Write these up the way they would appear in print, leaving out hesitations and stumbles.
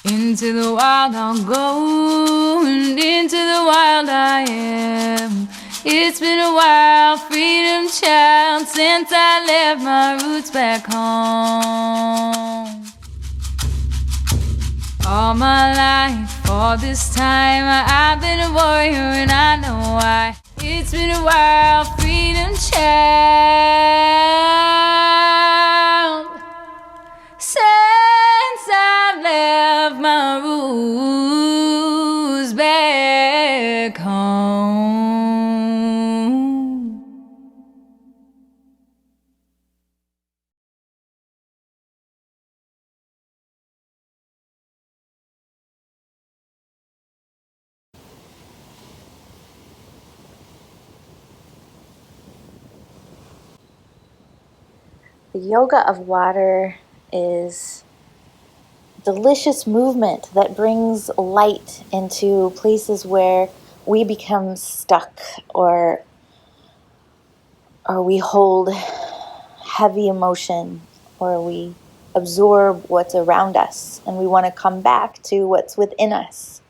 Into the wild I'll go, and into the wild I am. It's been a while, freedom child, since I left my roots back home. All my life, all this time, I've been a warrior and I know why. It's been a while, freedom child, since I left my roots back home. The yoga of water is delicious movement that brings light into places where we become stuck or we hold heavy emotion or we absorb what's around us and we want to come back to what's within us.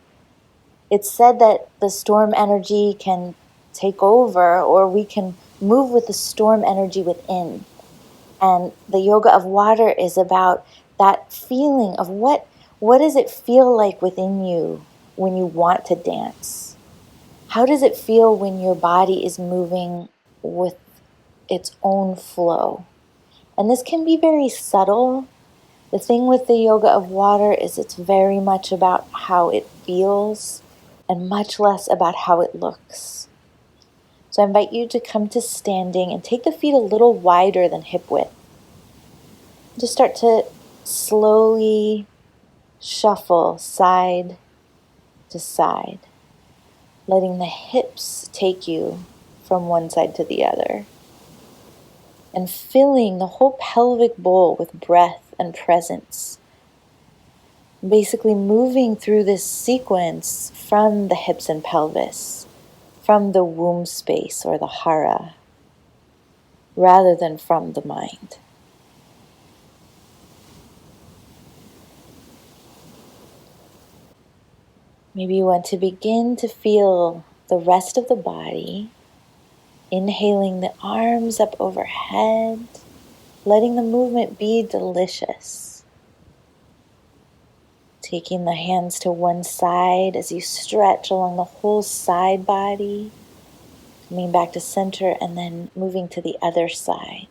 It's said that the storm energy can take over or we can move with the storm energy within. And the yoga of water is about that feeling of what does it feel like within you when you want to dance? How does it feel when your body is moving with its own flow? And this can be very subtle. The thing with the yoga of water is it's very much about how it feels and much less about how it looks. So I invite you to come to standing and take the feet a little wider than hip width. Just start to slowly shuffle side to side, letting the hips take you from one side to the other, and filling the whole pelvic bowl with breath and presence. Basically moving through this sequence from the hips and pelvis, from the womb space or the hara, rather than from the mind. Maybe you want to begin to feel the rest of the body, inhaling the arms up overhead, letting the movement be delicious. Taking the hands to one side as you stretch along the whole side body, coming back to center and then moving to the other side.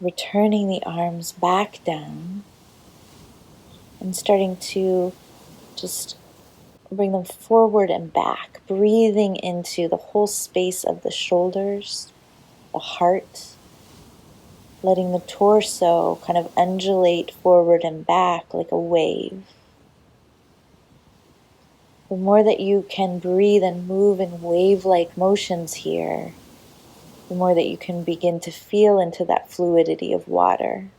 Returning the arms back down and starting to just bring them forward and back, breathing into the whole space of the shoulders, the heart, letting the torso kind of undulate forward and back like a wave. The more that you can breathe and move in wave-like motions here, the more that you can begin to feel into that fluidity of water.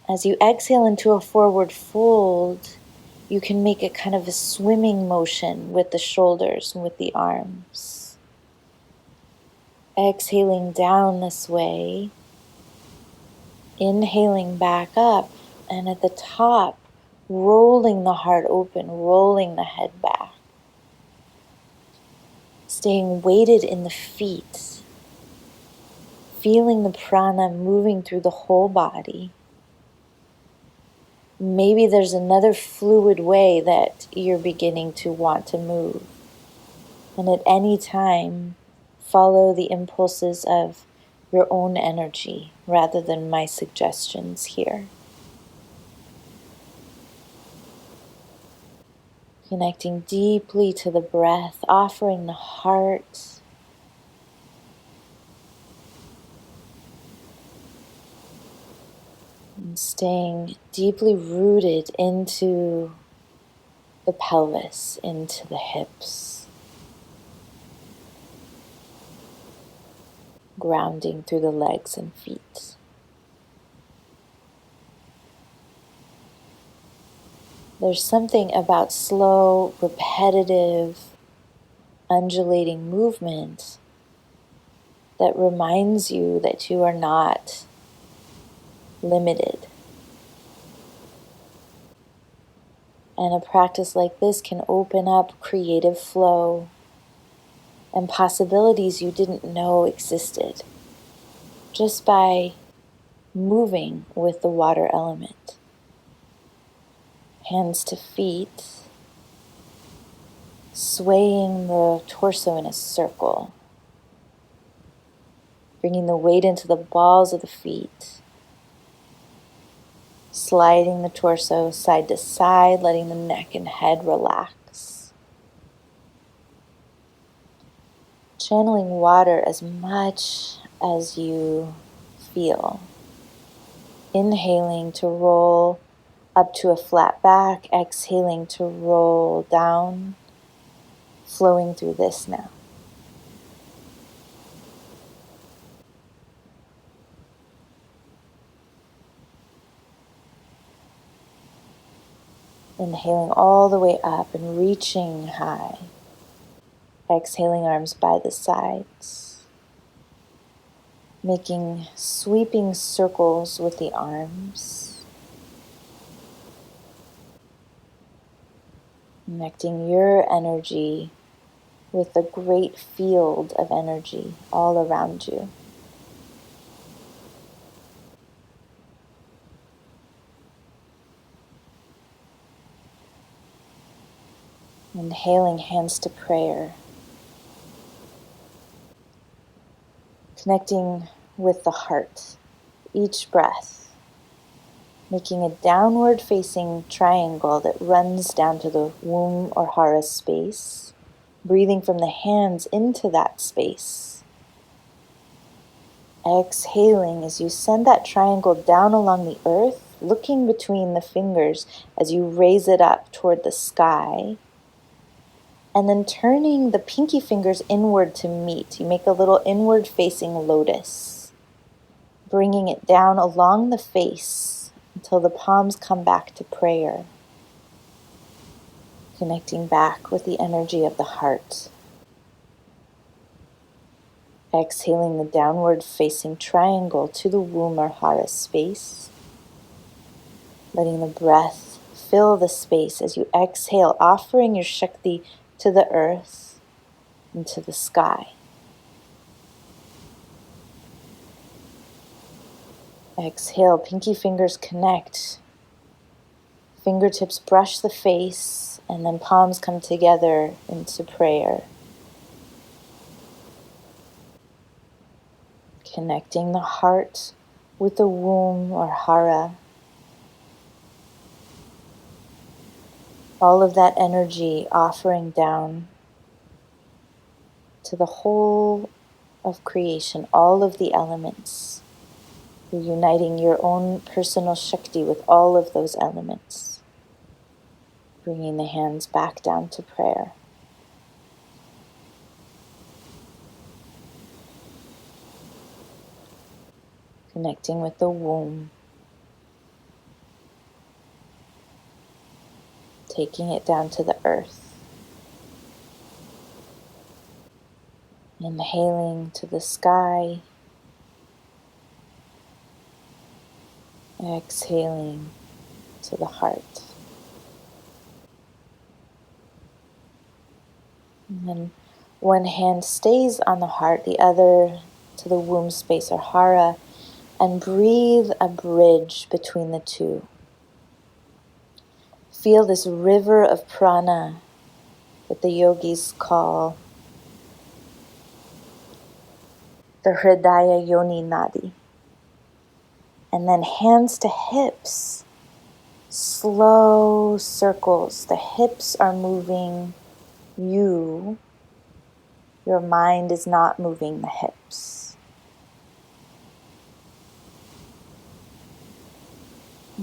As you exhale into a forward fold, you can make it kind of a swimming motion with the shoulders and with the arms. Exhaling down this way, inhaling back up, and at the top, rolling the heart open, rolling the head back. Staying weighted in the feet, feeling the prana moving through the whole body. Maybe there's another fluid way that you're beginning to want to move. And at any time, follow the impulses of your own energy rather than my suggestions here. Connecting deeply to the breath, offering the heart, and staying deeply rooted into the pelvis, into the hips, grounding through the legs and feet. There's something about slow, repetitive, undulating movement that reminds you that you are not limited, And a practice like this can open up creative flow and possibilities you didn't know existed just by moving with the water element. Hands to feet, swaying the torso in a circle, bringing the weight into the balls of the feet, sliding the torso side to side, letting the neck and head relax. Channeling water as much as you feel. Inhaling to roll up to a flat back, exhaling to roll down, flowing through this now. Inhaling all the way up and reaching high. Exhaling, arms by the sides. Making sweeping circles with the arms. Connecting your energy with the great field of energy all around you. Inhaling, hands to prayer. Connecting with the heart, each breath. Making a downward facing triangle that runs down to the womb or hara space. Breathing from the hands into that space. Exhaling as you send that triangle down along the earth, looking between the fingers as you raise it up toward the sky. And then turning the pinky fingers inward to meet. You make a little inward facing lotus. Bringing it down along the face until the palms come back to prayer. Connecting back with the energy of the heart. Exhaling the downward facing triangle to the womb or hara space. Letting the breath fill the space as you exhale, offering your Shakti to the earth and to the sky. Exhale, pinky fingers connect. Fingertips brush the face, and then palms come together into prayer. Connecting the heart with the womb or hara. All of that energy offering down to the whole of creation, all of the elements. You're uniting your own personal Shakti with all of those elements. Bringing the hands back down to prayer. Connecting with the womb. Taking it down to the earth. Inhaling to the sky. Exhaling to the heart. And then one hand stays on the heart, the other to the womb space or hara, and breathe a bridge between the two. Feel this river of prana that the yogis call the Hridaya Yoni Nadi. And then hands to hips, slow circles. The hips are moving you. Your mind is not moving the hips.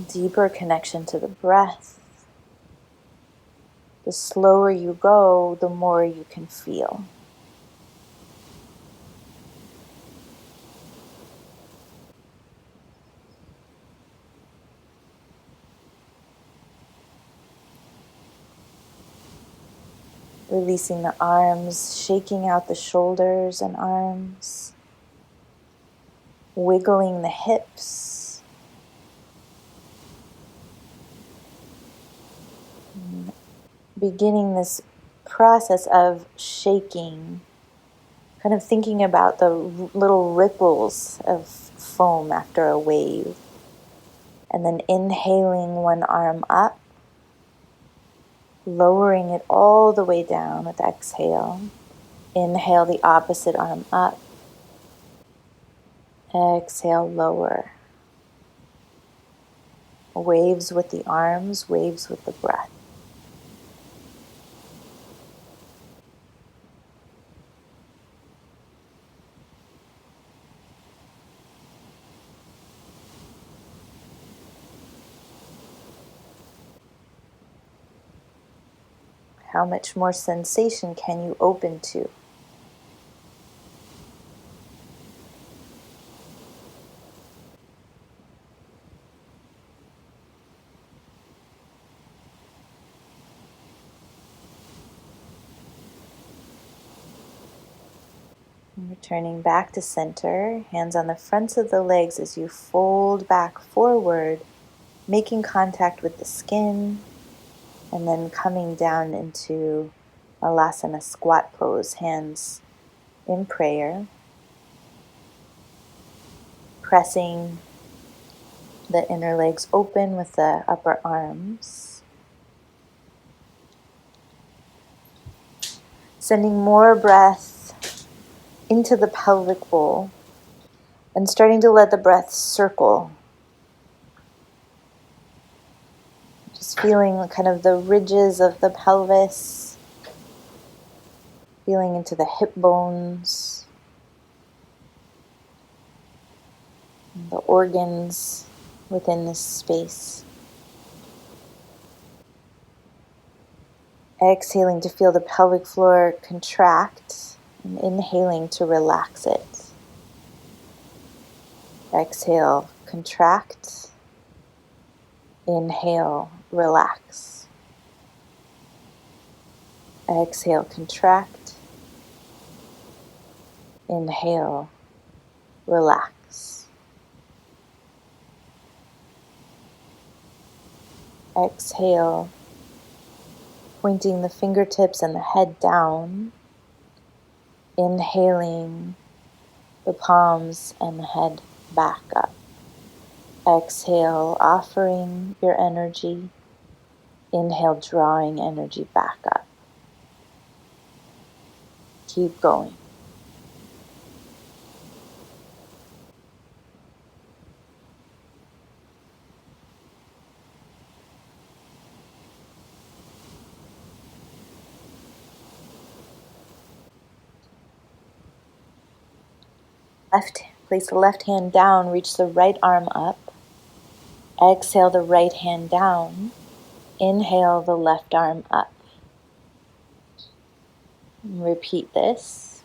Deeper connection to the breath. The slower you go, the more you can feel. Releasing the arms, shaking out the shoulders and arms. Wiggling the hips. Beginning this process of shaking, kind of thinking about the little ripples of foam after a wave. And then inhaling one arm up, lowering it all the way down with exhale. Inhale the opposite arm up. Exhale, lower. Waves with the arms, waves with the breath. How much more sensation can you open to? And returning back to center, hands on the fronts of the legs as you fold back forward, making contact with the skin, and then coming down into Alasana squat pose, hands in prayer, pressing the inner legs open with the upper arms, sending more breath into the pelvic bowl and starting to let the breath circle. Just feeling kind of the ridges of the pelvis, feeling into the hip bones, and the organs within this space. Exhaling to feel the pelvic floor contract and inhaling to relax it. Exhale, contract. Inhale, relax. Exhale, contract. Inhale, relax. Exhale, pointing the fingertips and the head down. Inhaling the palms and the head back up. Exhale, offering your energy. Inhale, drawing energy back up. Keep going. Place the left hand down, reach the right arm up. Exhale the right hand down. Inhale the left arm up. Repeat this.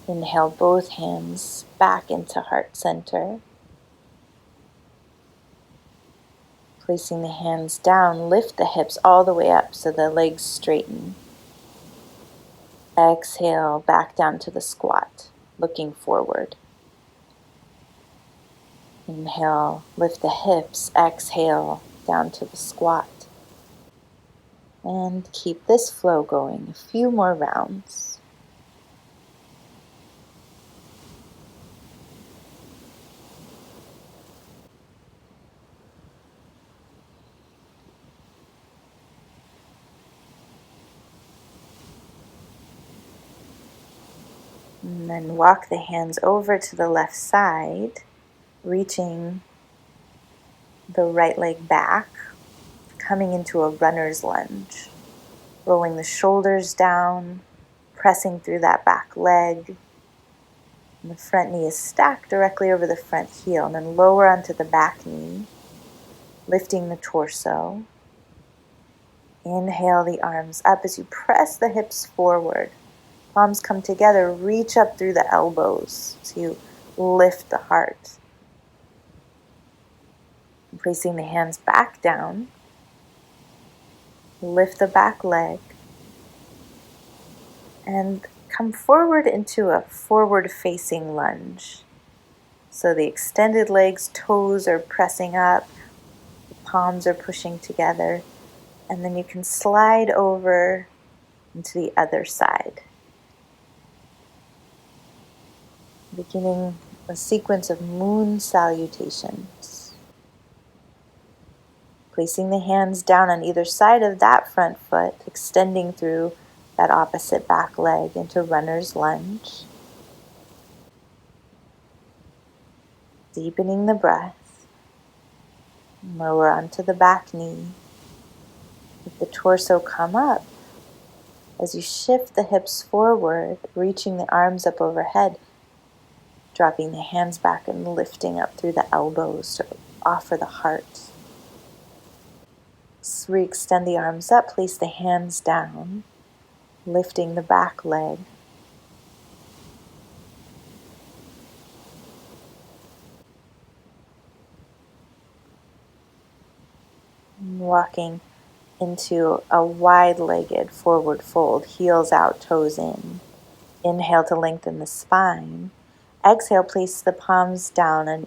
Inhale both hands back into heart center. Placing the hands down, lift the hips all the way up so the legs straighten. Exhale back down to the squat, looking forward. Inhale, lift the hips. Exhale down to the squat. And keep this flow going a few more rounds. And then walk the hands over to the left side, reaching the right leg back, coming into a runner's lunge. Rolling the shoulders down, pressing through that back leg. And the front knee is stacked directly over the front heel, and then lower onto the back knee, lifting the torso. Inhale the arms up as you press the hips forward. Palms come together, reach up through the elbows so you lift the heart. And placing the hands back down, lift the back leg. And come forward into a forward-facing lunge. So the extended legs, toes are pressing up, the palms are pushing together, and then you can slide over into the other side. Beginning a sequence of moon salutations. Placing the hands down on either side of that front foot, extending through that opposite back leg into runner's lunge. Deepening the breath. Lower onto the back knee. Let the torso come up. As you shift the hips forward, reaching the arms up overhead, dropping the hands back and lifting up through the elbows to offer the heart. Re-extend the arms up, place the hands down, lifting the back leg. Walking into a wide-legged forward fold, heels out, toes in. Inhale to lengthen the spine. Exhale, place the palms down on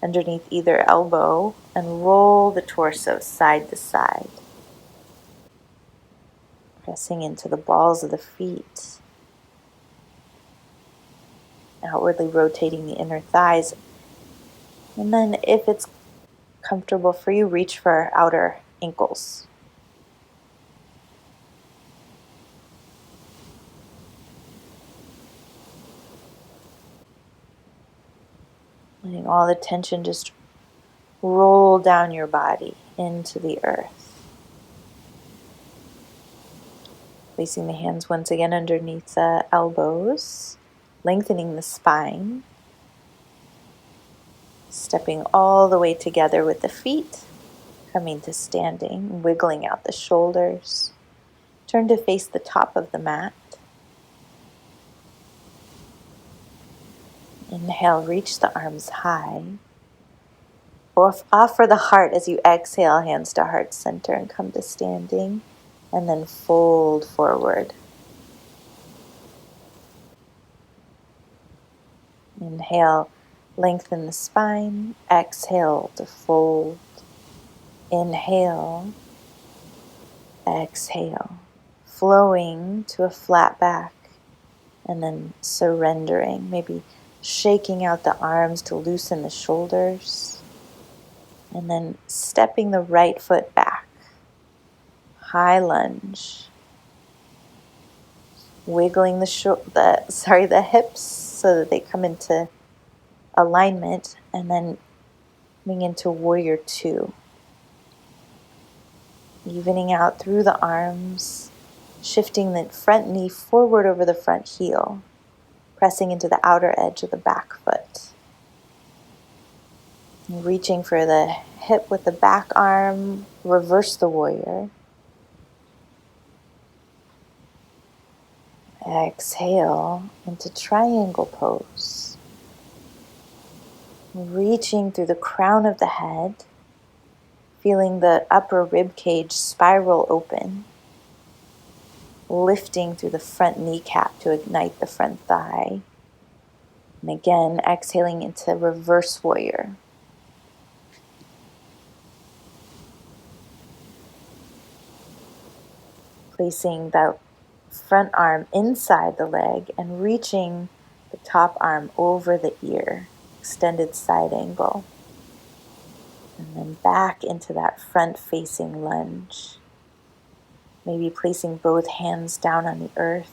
underneath either elbow and roll the torso side to side. Pressing into the balls of the feet. Outwardly rotating the inner thighs. And then if it's comfortable for you, reach for outer ankles. Letting all the tension just roll down your body into the earth. Placing the hands once again underneath the elbows, lengthening the spine. Stepping all the way together with the feet, coming to standing, wiggling out the shoulders. Turn to face the top of the mat. Inhale, reach the arms high. Offer the heart as you exhale, hands to heart center and come to standing. And then fold forward. Inhale, lengthen the spine. Exhale to fold. Inhale. Exhale. Flowing to a flat back. And then surrendering. Maybe shaking out the arms to loosen the shoulders. And then stepping the right foot back. High lunge. Wiggling the hips so that they come into alignment, and then coming into warrior two. Evening out through the arms, shifting the front knee forward over the front heel, pressing into the outer edge of the back foot. And reaching for the hip with the back arm, reverse the warrior. Exhale into triangle pose. Reaching through the crown of the head, feeling the upper rib cage spiral open. Lifting through the front kneecap to ignite the front thigh. And again, exhaling into reverse warrior. Placing the front arm inside the leg and reaching the top arm over the ear. Extended side angle. And then back into that front-facing lunge. Maybe placing both hands down on the earth.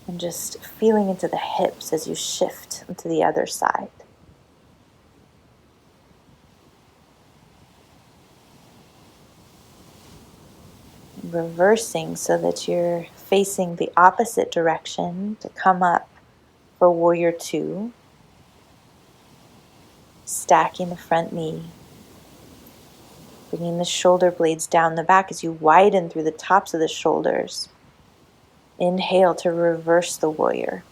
And just feeling into the hips as you shift into the other side. Reversing so that you're facing the opposite direction to come up for warrior two. Stacking the front knee. Bringing the shoulder blades down the back as you widen through the tops of the shoulders. Inhale to reverse the warrior.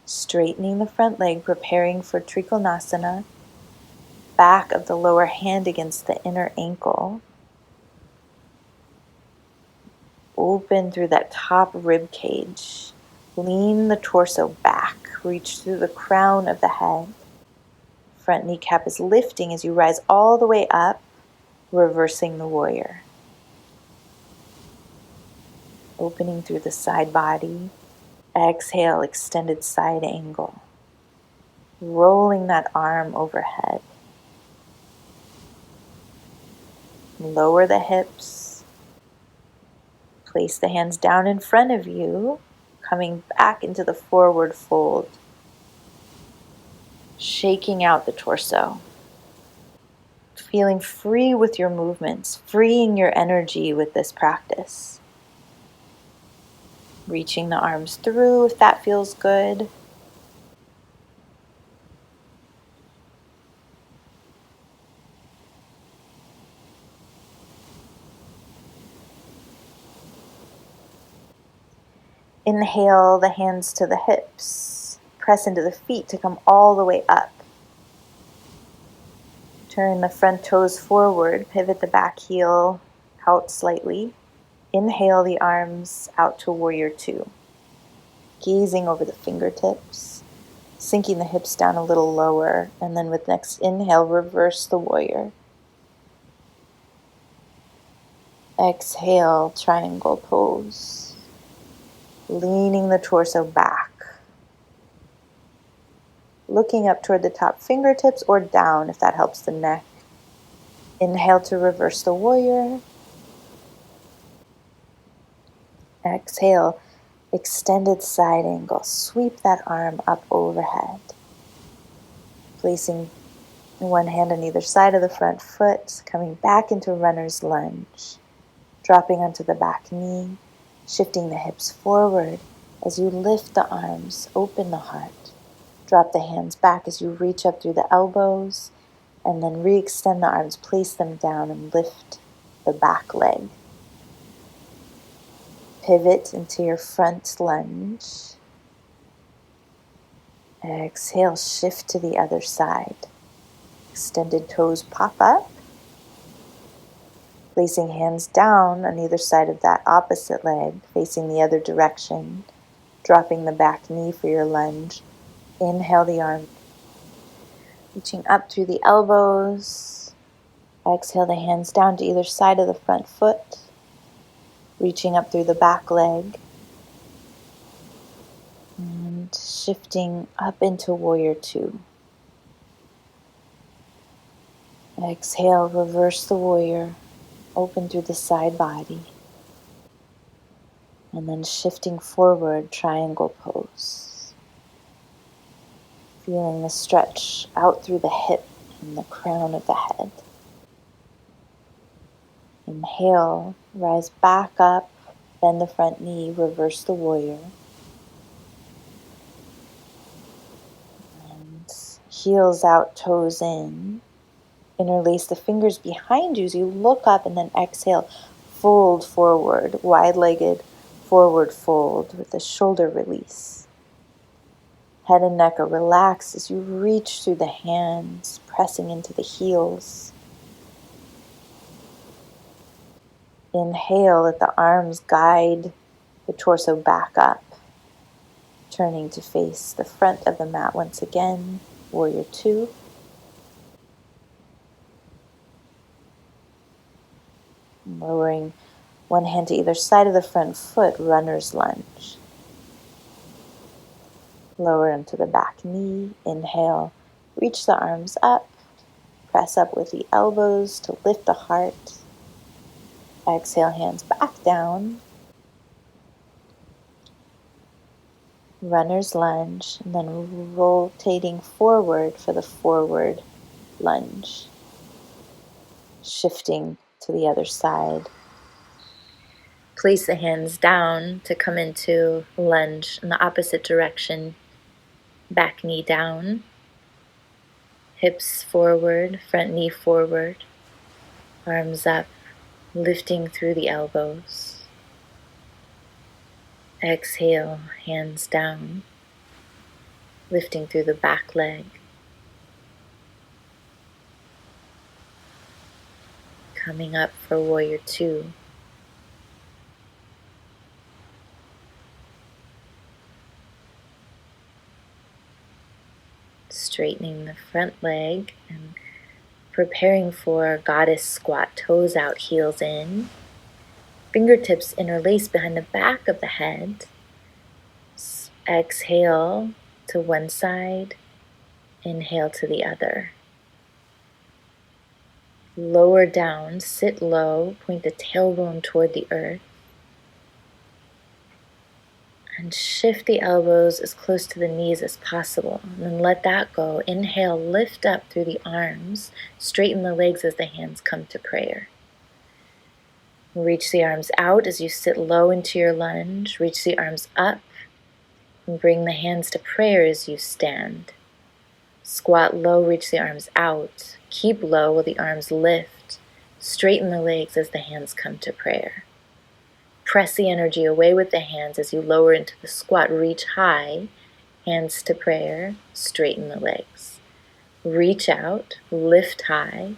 Straightening the front leg, preparing for Trikonasana. back of the lower hand against the inner ankle. Open through that top rib cage. Lean the torso back. Reach through the crown of the head. Front kneecap is lifting as you rise all the way up, reversing the warrior. Opening through the side body. Exhale, extended side angle. Rolling that arm overhead. Lower the hips. Place the hands down in front of you, coming back into the forward fold. Shaking out the torso. Feeling free with your movements, freeing your energy with this practice. Reaching the arms through if that feels good. Inhale the hands to the hips. Press into the feet to come all the way up. Turn the front toes forward. Pivot the back heel out slightly. Inhale the arms out to warrior two. Gazing over the fingertips. Sinking the hips down a little lower. And then with next inhale, reverse the warrior. Exhale, triangle pose. Leaning the torso back. Looking up toward the top fingertips or down if that helps the neck. Inhale to reverse the warrior. Exhale, extended side angle. Sweep that arm up overhead. Placing one hand on either side of the front foot, coming back into runner's lunge. Dropping onto the back knee, shifting the hips forward as you lift the arms, open the heart. Drop the hands back as you reach up through the elbows, and then re-extend the arms, place them down and lift the back leg. Pivot into your front lunge. Exhale, shift to the other side. Extended toes pop up. Placing hands down on either side of that opposite leg, facing the other direction. Dropping the back knee for your lunge. Inhale the arm. Reaching up through the elbows. Exhale the hands down to either side of the front foot. Reaching up through the back leg. And shifting up into warrior two. Exhale, reverse the warrior. Open through the side body. And then shifting forward, triangle pose. Feeling the stretch out through the hip and the crown of the head. Inhale, rise back up, bend the front knee, reverse the warrior. And heels out, toes in. Interlace the fingers behind you as you look up and then exhale, fold forward, wide-legged forward fold with the shoulder release. Head and neck are relaxed as you reach through the hands, pressing into the heels. Inhale, let the arms guide the torso back up, turning to face the front of the mat once again, warrior two. Lowering one hand to either side of the front foot, runner's lunge. Lower into the back knee. Inhale, reach the arms up. Press up with the elbows to lift the heart. Exhale, hands back down. Runner's lunge, and then rotating forward for the forward lunge. Shifting to the other side. Place the hands down to come into lunge in the opposite direction. Back knee down. Hips forward, front knee forward. Arms up, lifting through the elbows. Exhale, hands down, lifting through the back leg. Coming up for warrior two. Straightening the front leg and preparing for goddess squat, toes out, heels in. Fingertips interlace behind the back of the head. Exhale to one side, inhale to the other. Lower down, sit low, point the tailbone toward the earth. And shift the elbows as close to the knees as possible. And then let that go. Inhale, lift up through the arms. Straighten the legs as the hands come to prayer. Reach the arms out as you sit low into your lunge. Reach the arms up and bring the hands to prayer as you stand. Squat low, reach the arms out. Keep low while the arms lift. Straighten the legs as the hands come to prayer. Press the energy away with the hands as you lower into the squat. Reach high, hands to prayer, straighten the legs. Reach out, lift high,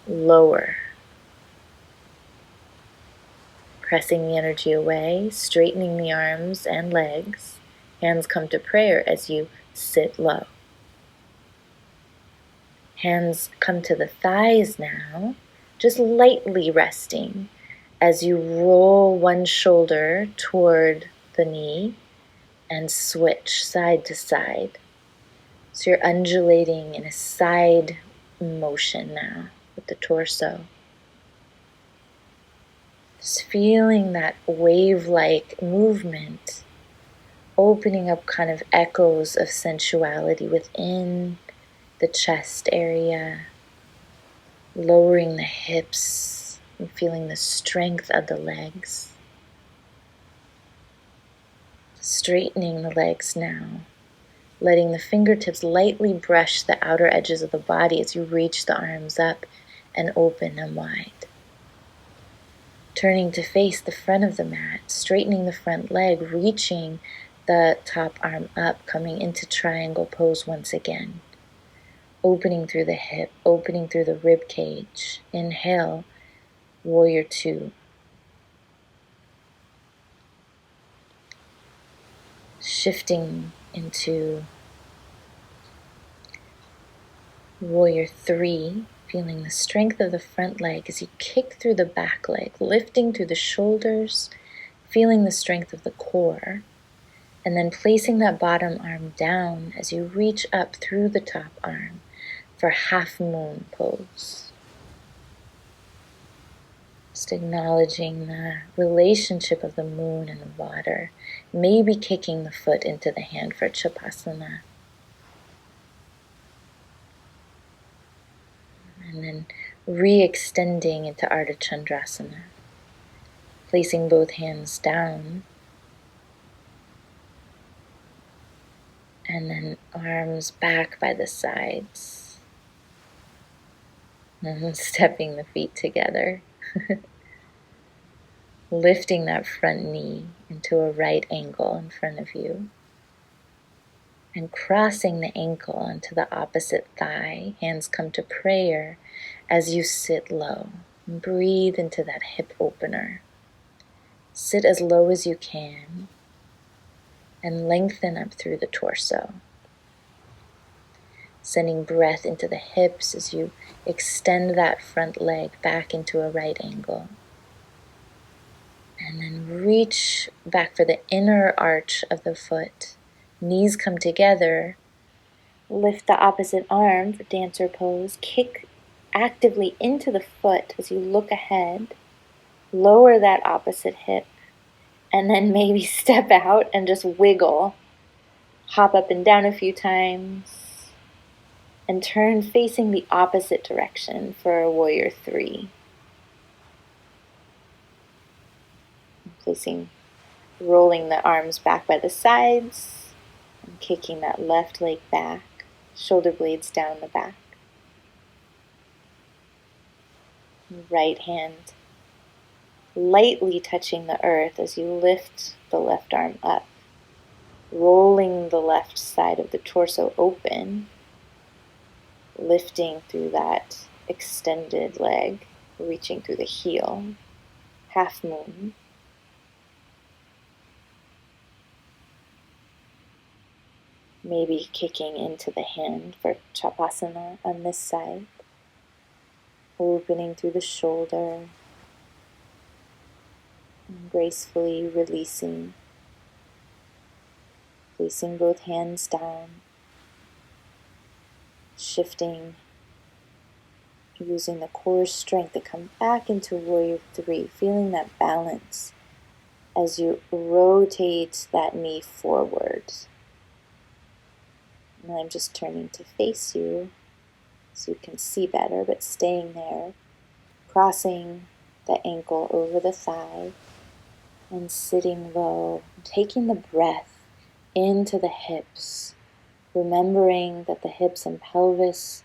lower. Pressing the energy away, straightening the arms and legs. Hands come to prayer as you sit low. Hands come to the thighs now, just lightly resting as you roll one shoulder toward the knee and switch side to side. So you're undulating in a side motion now with the torso. Just feeling that wave-like movement, opening up kind of echoes of sensuality within the chest area, lowering the hips and feeling the strength of the legs. Straightening the legs now, letting the fingertips lightly brush the outer edges of the body as you reach the arms up and open them wide. Turning to face the front of the mat, straightening the front leg, reaching the top arm up, coming into triangle pose once again. Opening through the hip, opening through the rib cage. Inhale, warrior two. Shifting into warrior three, feeling the strength of the front leg as you kick through the back leg, lifting through the shoulders, feeling the strength of the core, and then placing that bottom arm down as you reach up through the top arm for half moon pose. Just acknowledging the relationship of the moon and the water, maybe kicking the foot into the hand for Chapasana. And then re-extending into Ardha Chandrasana. Placing both hands down. And then arms back by the sides. And stepping the feet together. Lifting that front knee into a right angle in front of you. And crossing the ankle onto the opposite thigh. Hands come to prayer as you sit low. And breathe into that hip opener. Sit as low as you can. And lengthen up through the torso. Sending breath into the hips as you extend that front leg back into a right angle. And then reach back for the inner arch of the foot. Knees come together. Lift the opposite arm for dancer pose. Kick actively into the foot as you look ahead. Lower that opposite hip. And then maybe step out and just wiggle. Hop up and down a few times. And turn facing the opposite direction for a warrior three. Rolling the arms back by the sides and kicking that left leg back, shoulder blades down the back. Right hand lightly touching the earth as you lift the left arm up, rolling the left side of the torso open, lifting through that extended leg. reaching through the heel, half moon. Maybe kicking into the hand for Chapasana on this side, opening through the shoulder, and gracefully releasing, placing both hands down, shifting, using the core strength to come back into Warrior 3, feeling that balance as you rotate that knee forward. And I'm just turning to face you so you can see better, but staying there, crossing the ankle over the thigh and sitting low, taking the breath into the hips, remembering that the hips and pelvis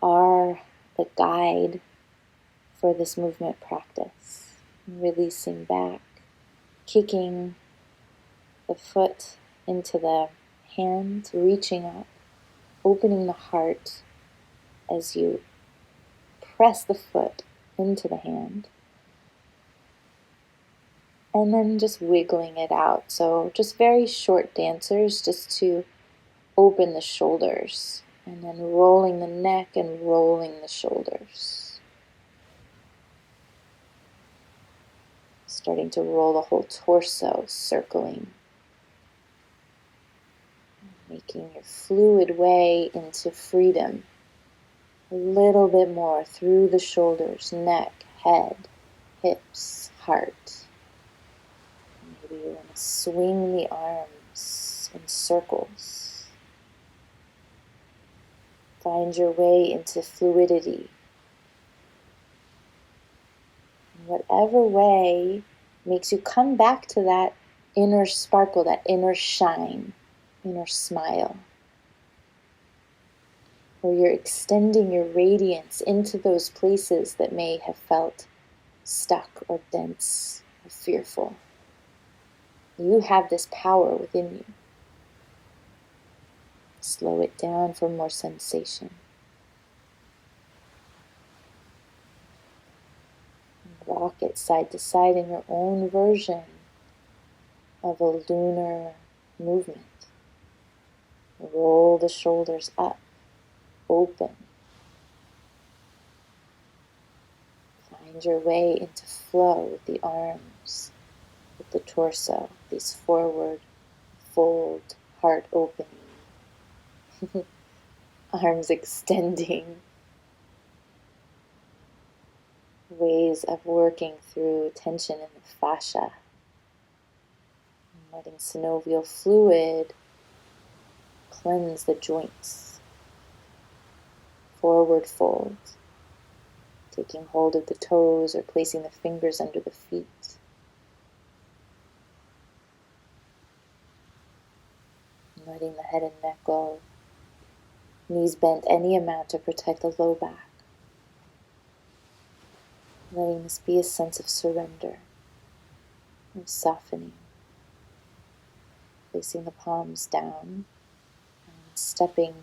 are the guide for this movement practice. Releasing back, kicking the foot into the hand, reaching up, opening the heart as you press the foot into the hand, and then just wiggling it out. So just very short dancers just to open the shoulders, and then rolling the neck and rolling the shoulders. Starting to roll the whole torso, circling. Making your fluid way into freedom. A little bit more through the shoulders, neck, head, hips, heart. Maybe you want to swing the arms in circles. Find your way into fluidity. In whatever way makes you come back to that inner sparkle, that inner shine, inner smile. Where you're extending your radiance into those places that may have felt stuck or dense or fearful. You have this power within you. Slow it down for more sensation. Rock it side to side in your own version of a lunar movement. Roll the shoulders up, open. Find your way into flow with the arms, with the torso, these forward fold, heart opening, arms extending, ways of working through tension in the fascia, and letting synovial fluid cleanse the joints. Forward fold, taking hold of the toes or placing the fingers under the feet. Letting the head and neck go. Knees bent any amount to protect the low back. Letting this be a sense of surrender, of softening. Placing the palms down and stepping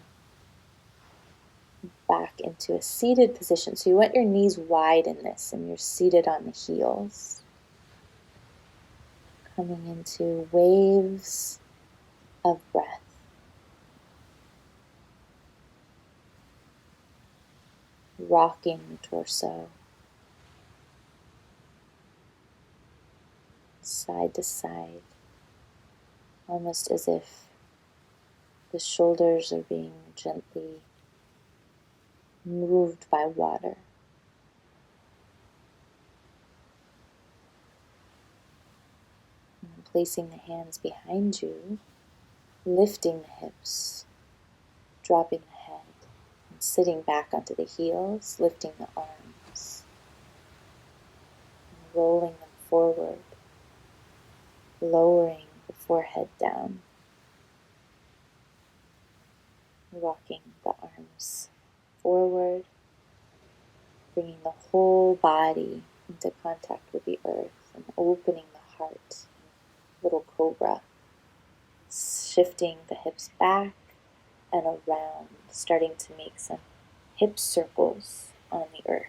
back into a seated position. So you want your knees wide in this and you're seated on the heels. Coming into waves of breath. Rocking the torso. Side to side. Almost as if the shoulders are being gently moved by water. And placing the hands behind you, lifting the hips, dropping the head, and sitting back onto the heels, lifting the arms, and rolling them forward, lowering the forehead down, rocking the arms forward, bringing the whole body into contact with the earth and opening the heart, little cobra, shifting the hips back and around, starting to make some hip circles on the earth.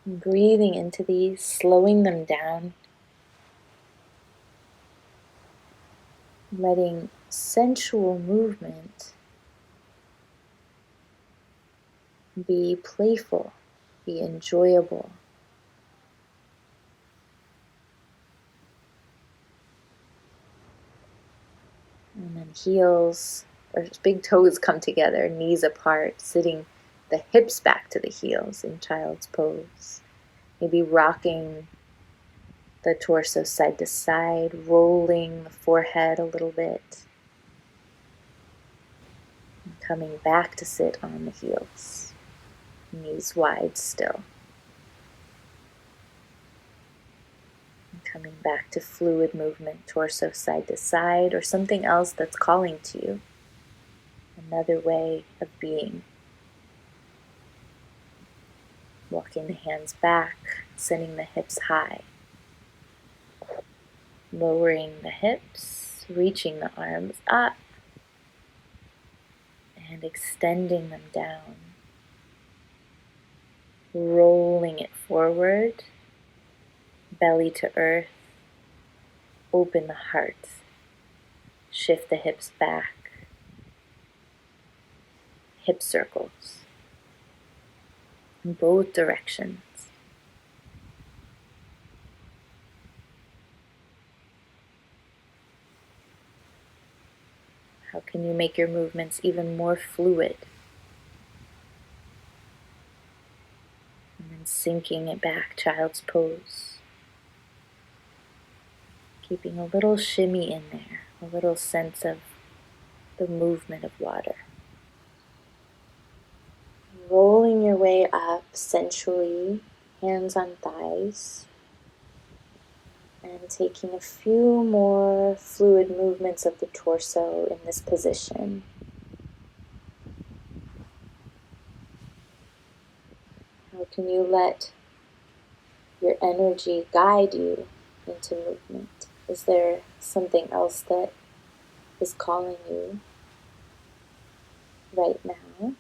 And breathing into these, slowing them down, letting sensual movement be playful, be enjoyable. And then heels or big toes come together, knees apart, sitting the hips back to the heels in child's pose. Maybe rocking the torso side to side, rolling the forehead a little bit. And coming back to sit on the heels, knees wide still. And coming back to fluid movement, torso side to side, or something else that's calling to you. Another way of being. Walking the hands back, sending the hips high. Lowering the hips, reaching the arms up, and extending them down. Rolling it forward, belly to earth, open the heart. Shift the hips back, hip circles in both directions. How can you make your movements even more fluid? And then sinking it back, child's pose. Keeping a little shimmy in there, a little sense of the movement of water. Rolling your way up sensually, hands on thighs. And taking a few more fluid movements of the torso in this position. How can you let your energy guide you into movement? Is there something else that is calling you right now?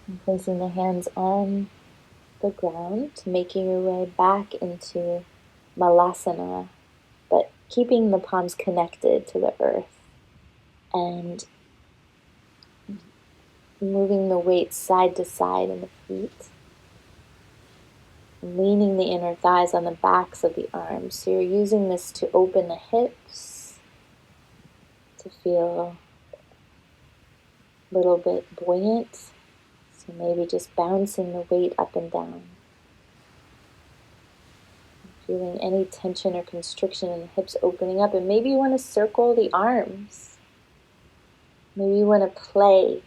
And placing the hands on the ground, making your way back into Malasana, but keeping the palms connected to the earth and moving the weight side to side in the feet. Leaning the inner thighs on the backs of the arms. So you're using this to open the hips, to feel a little bit buoyant. So maybe just bouncing the weight up and down. Feeling any tension or constriction in the hips opening up. And maybe you want to circle the arms. Maybe you want to play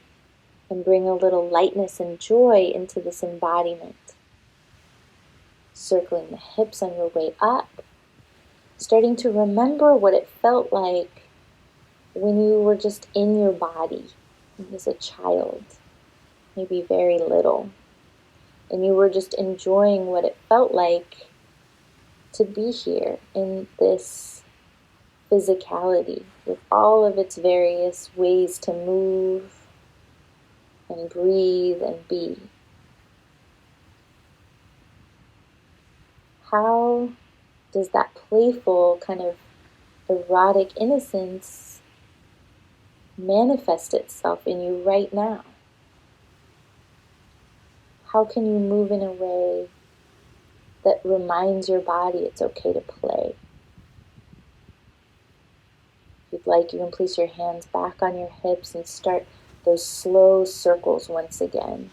and bring a little lightness and joy into this embodiment. Circling the hips on your way up. Starting to remember what it felt like when you were just in your body as a child, maybe very little, and you were just enjoying what it felt like to be here in this physicality with all of its various ways to move and breathe and be. How does that playful kind of erotic innocence manifest itself in you right now? How can you move in a way that reminds your body it's okay to play? If you'd like, you can place your hands back on your hips and start those slow circles once again,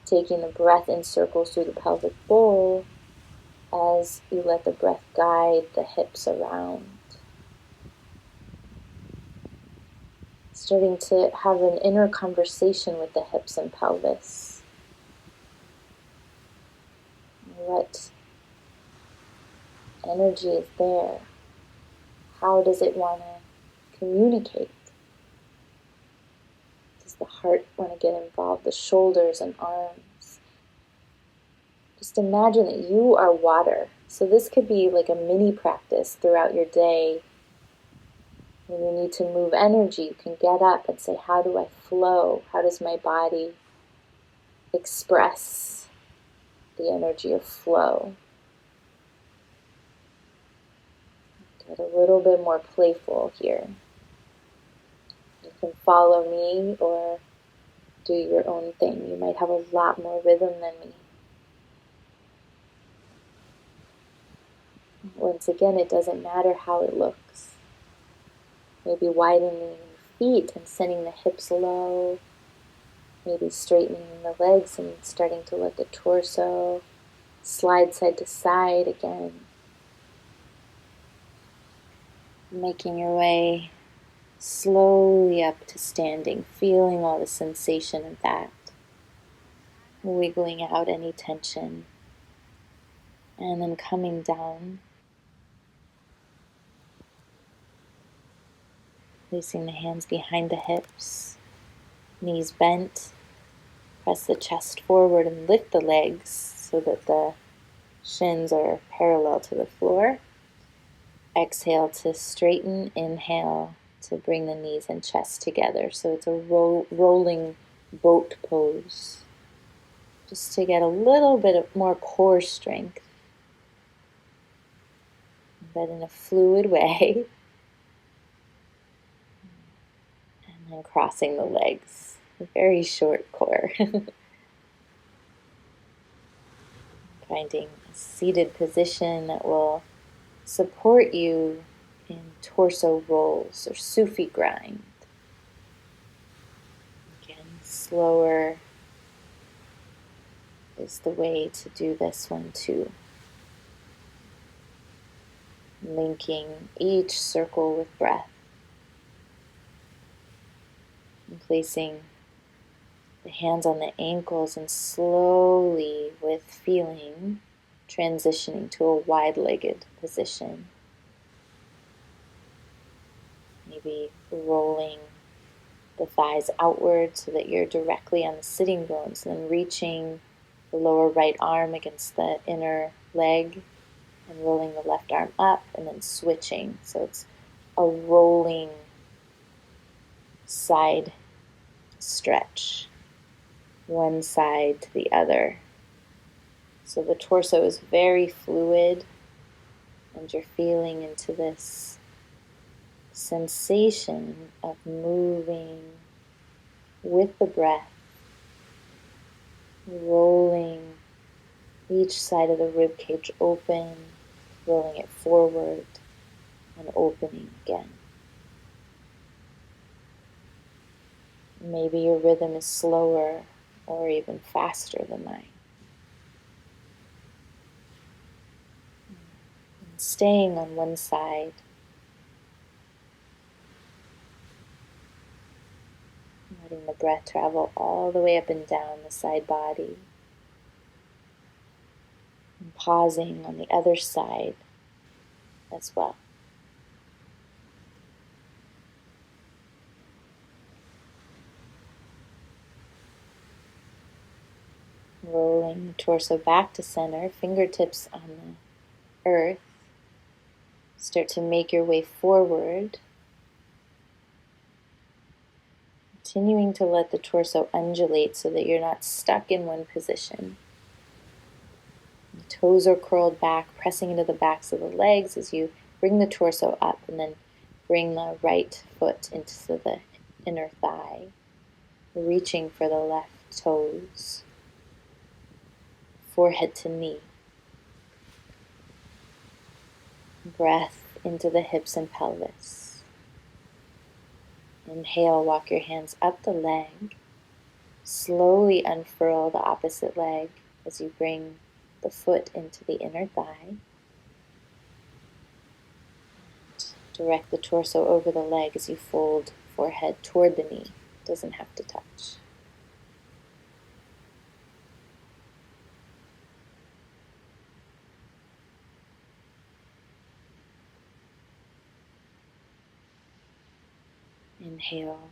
taking the breath in circles through the pelvic bowl as you let the breath guide the hips around. Starting to have an inner conversation with the hips and pelvis. What energy is there? How does it want to communicate? Does the heart want to get involved? The shoulders and arms? Just imagine that you are water. So this could be like a mini practice throughout your day When you need to move energy, you can get up and say, how do I flow? How does my body express the energy of flow? Get a little bit more playful here. You can follow me or do your own thing. You might have a lot more rhythm than me. Once again, it doesn't matter how it looks. Maybe widening your feet and sending the hips low. Maybe straightening the legs and starting to let the torso slide side to side again. Making your way slowly up to standing, feeling all the sensation of that. Wiggling out any tension. And then coming down. Placing the hands behind the hips. Knees bent. Press the chest forward and lift the legs so that the shins are parallel to the floor. Exhale to straighten. Inhale to bring the knees and chest together. So it's a rolling boat pose. Just to get a little bit of more core strength. But in a fluid way. And then crossing the legs. A very short core. Finding a seated position that will support you in torso rolls or Sufi grind. Again, slower is the way to do this one too. Linking each circle with breath. And placing the hands on the ankles and slowly, with feeling, transitioning to a wide-legged position. Maybe rolling the thighs outward so that you're directly on the sitting bones, and then reaching the lower right arm against the inner leg and rolling the left arm up and then switching. So it's a rolling side stretch, one side to the other. So the torso is very fluid and you're feeling into this sensation of moving with the breath, rolling each side of the rib cage open, rolling it forward and opening again. Maybe your rhythm is slower or even faster than mine. And staying on one side, letting the breath travel all the way up and down the side body. And pausing on the other side as well. Rolling the torso back to center, fingertips on the earth. Start to make your way forward. Continuing to let the torso undulate so that you're not stuck in one position. The toes are curled back, pressing into the backs of the legs as you bring the torso up, and then bring the right foot into the inner thigh, reaching for the left toes, forehead to knee. Breath into the hips and pelvis. Inhale, walk your hands up the leg. Slowly unfurl the opposite leg as you bring the foot into the inner thigh. Direct the torso over the leg as you fold forehead toward the knee. It doesn't have to touch. Inhale.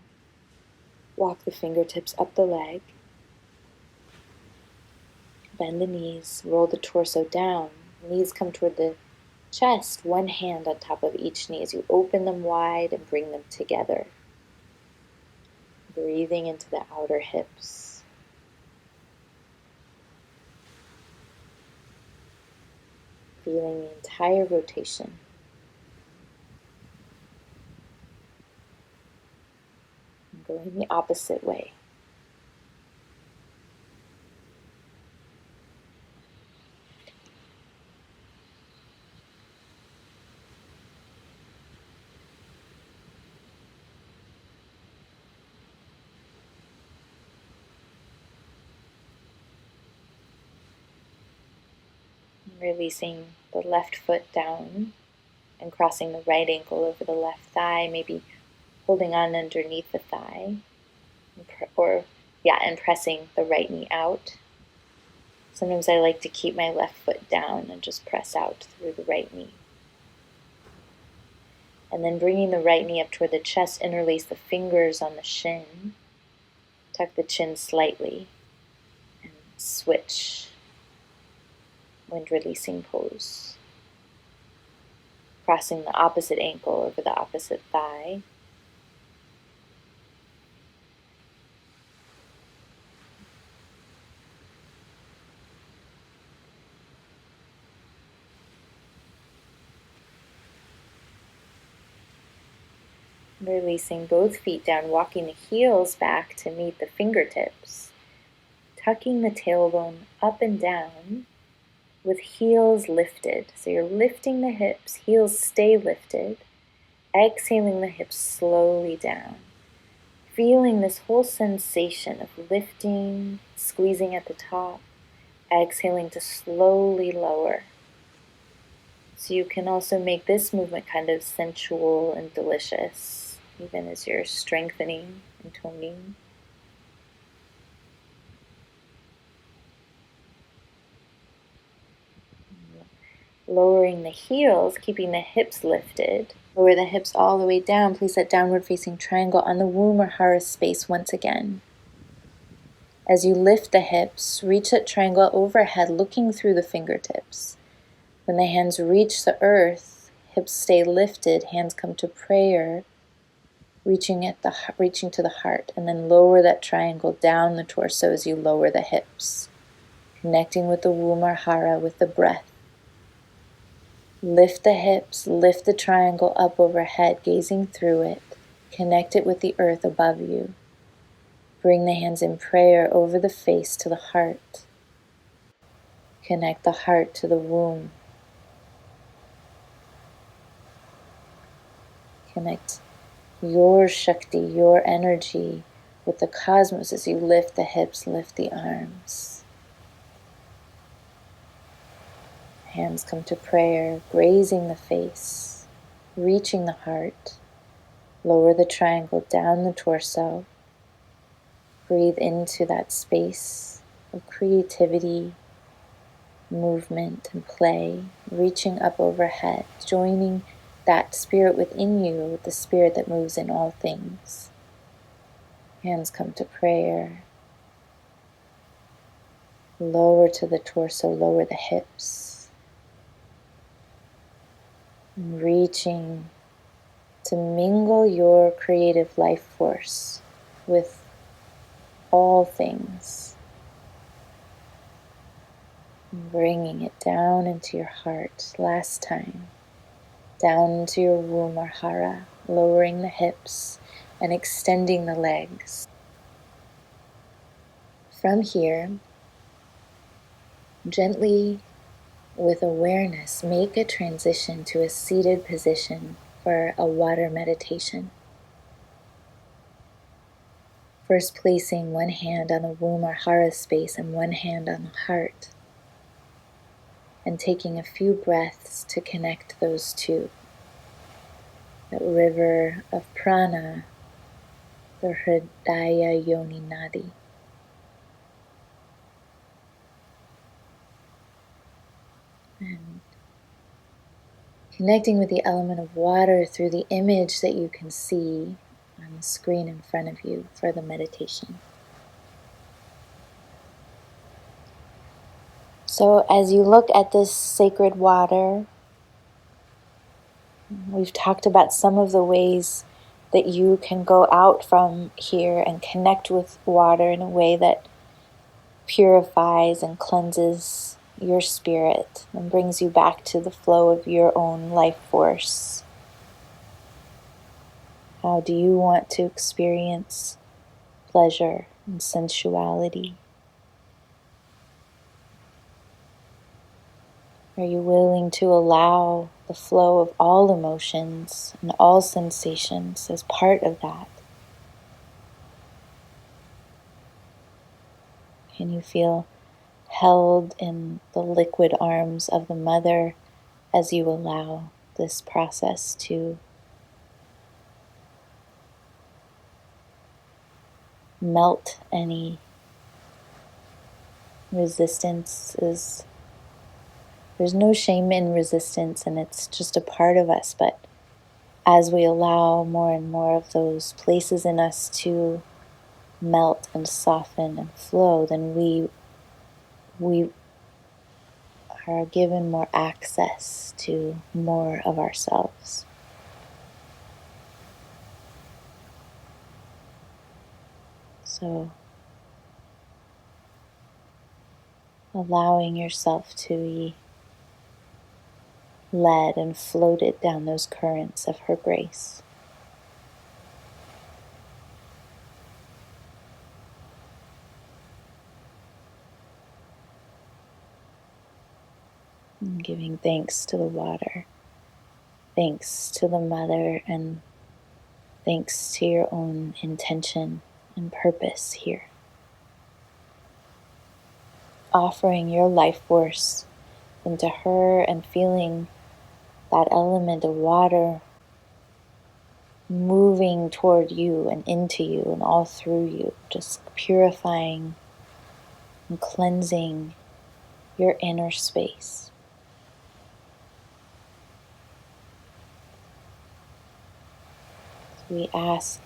Walk the fingertips up the leg. Bend the knees, roll the torso down. Knees come toward the chest, one hand on top of each knee as you open them wide and bring them together. Breathing into the outer hips. Feeling the entire rotation. And going the opposite way. Releasing the left foot down and crossing the right ankle over the left thigh, maybe holding on underneath the thigh, and pressing the right knee out. Sometimes I like to keep my left foot down and just press out through the right knee. And then bringing the right knee up toward the chest, interlace the fingers on the shin, tuck the chin slightly, and switch. Wind releasing pose. Crossing the opposite ankle over the opposite thigh. Releasing both feet down, walking the heels back to meet the fingertips. Tucking the tailbone up and down with heels lifted. So you're lifting the hips, heels stay lifted. Exhaling the hips slowly down. Feeling this whole sensation of lifting, squeezing at the top. Exhaling to slowly lower. So you can also make this movement kind of sensual and delicious, even as you're strengthening and toning. Lowering the heels, keeping the hips lifted. Lower the hips all the way down. Place that downward facing triangle on the womb or hara space once again. As you lift the hips, reach that triangle overhead, looking through the fingertips. When the hands reach the earth, hips stay lifted, hands come to prayer, reaching to the heart, and then lower that triangle down the torso as you lower the hips, connecting with the womb or hara with the breath. Lift the hips, lift the triangle up overhead, gazing through it. Connect it with the earth above you. Bring the hands in prayer over the face to the heart. Connect the heart to the womb. Connect your Shakti, your energy with the cosmos as you lift the hips, lift the arms. Hands come to prayer, grazing the face, reaching the heart. Lower the triangle down the torso. Breathe into that space of creativity, movement, and play, reaching up overhead, joining that spirit within you with the spirit that moves in all things. Hands come to prayer. Lower to the torso, lower the hips. And reaching to mingle your creative life force with all things. And bringing it down into your heart. Last time. Down into your womb or hara. Lowering the hips and extending the legs. From here, gently, with awareness, make a transition to a seated position for a water meditation. First placing one hand on the womb or hara space and one hand on the heart. And taking a few breaths to connect those two. That river of prana, the Hridaya Yoni Nadi. And connecting with the element of water through the image that you can see on the screen in front of you for the meditation. So as you look at this sacred water, We've talked about some of the ways that you can go out from here and connect with water in a way that purifies and cleanses your spirit and brings you back to the flow of your own life force. How do you want to experience pleasure and sensuality? Are you willing to allow the flow of all emotions and all sensations as part of that? Can you feel held in the liquid arms of the mother as you allow this process to melt any resistance? There's no shame in resistance, and it's just a part of us, but as we allow more and more of those places in us to melt and soften and flow, then we are given more access to more of ourselves. So allowing yourself to be led and floated down those currents of her grace. And giving thanks to the water, thanks to the mother, and thanks to your own intention and purpose here. Offering your life force into her and feeling that element of water moving toward you and into you and all through you, just purifying and cleansing your inner space. So we ask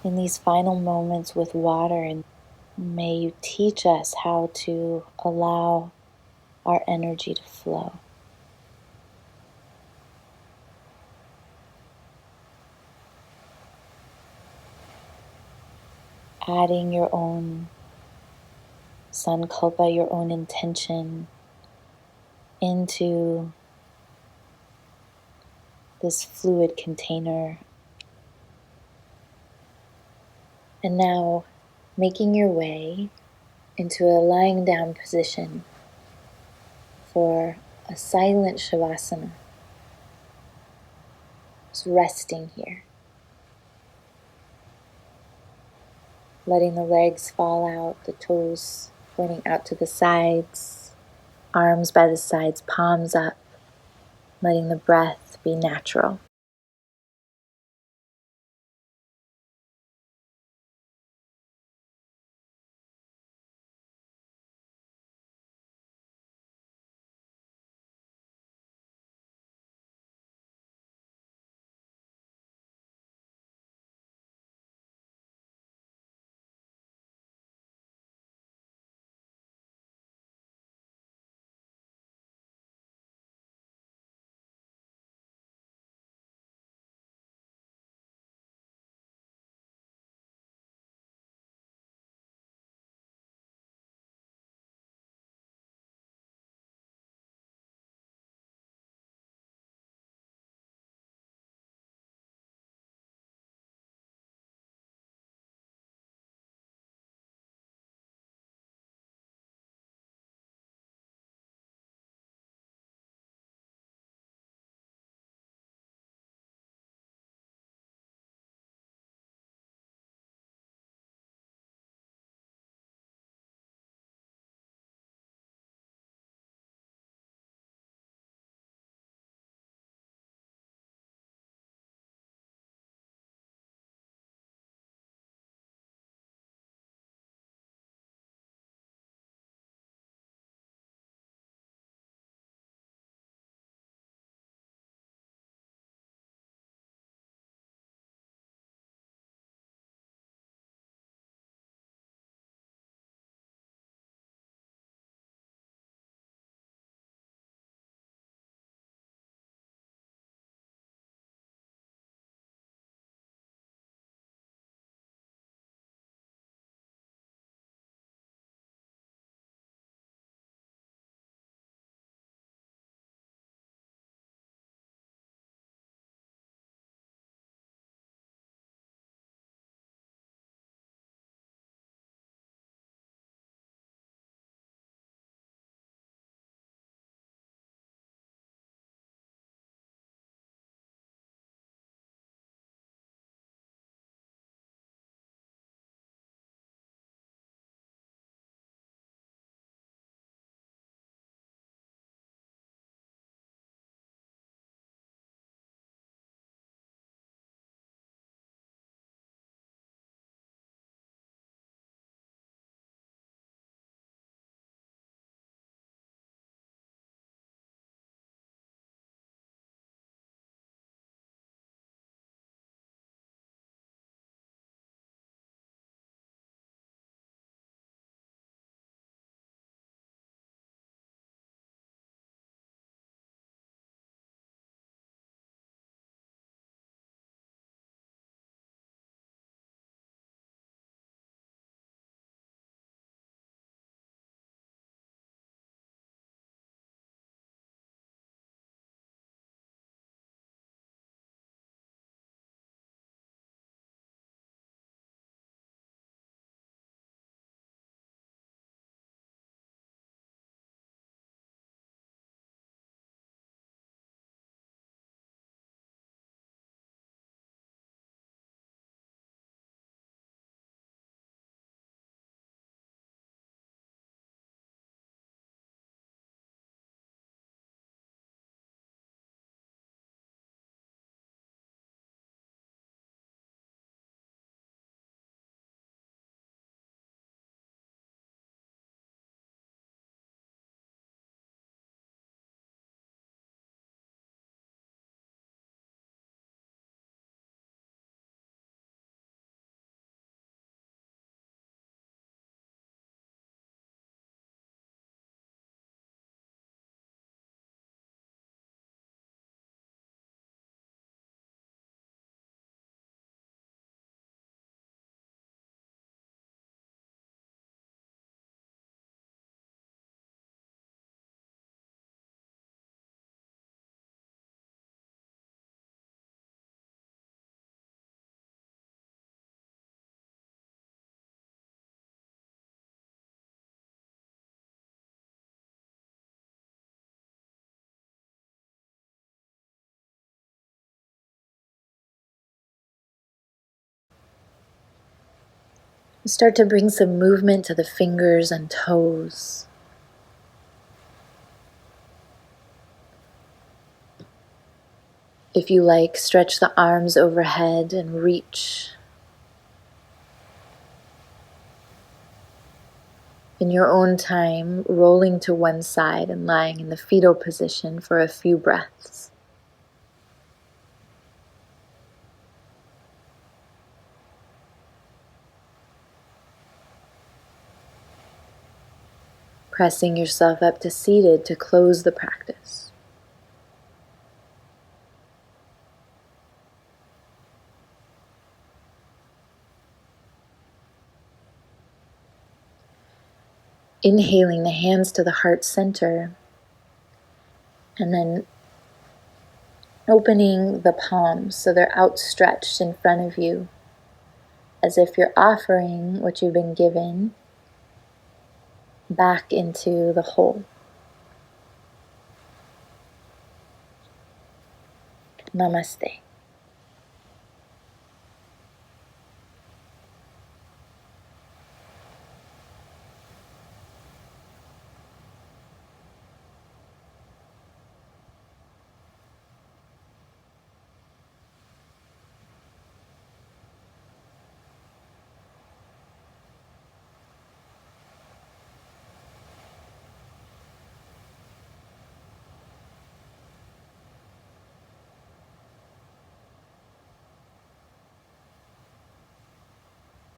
in these final moments with water, and may you teach us how to allow our energy to flow. Adding your own sankalpa, your own intention into this fluid container. And now making your way into a lying down position for a silent shavasana. Just resting here. Letting the legs fall out, the toes pointing out to the sides, arms by the sides, palms up, letting the breath be natural. Start to bring some movement to the fingers and toes. If you like, stretch the arms overhead and reach. In your own time, rolling to one side and lying in the fetal position for a few breaths. Pressing yourself up to seated to close the practice. Inhaling the hands to the heart center, and then opening the palms so they're outstretched in front of you, as if you're offering what you've been given back into the whole. Namaste.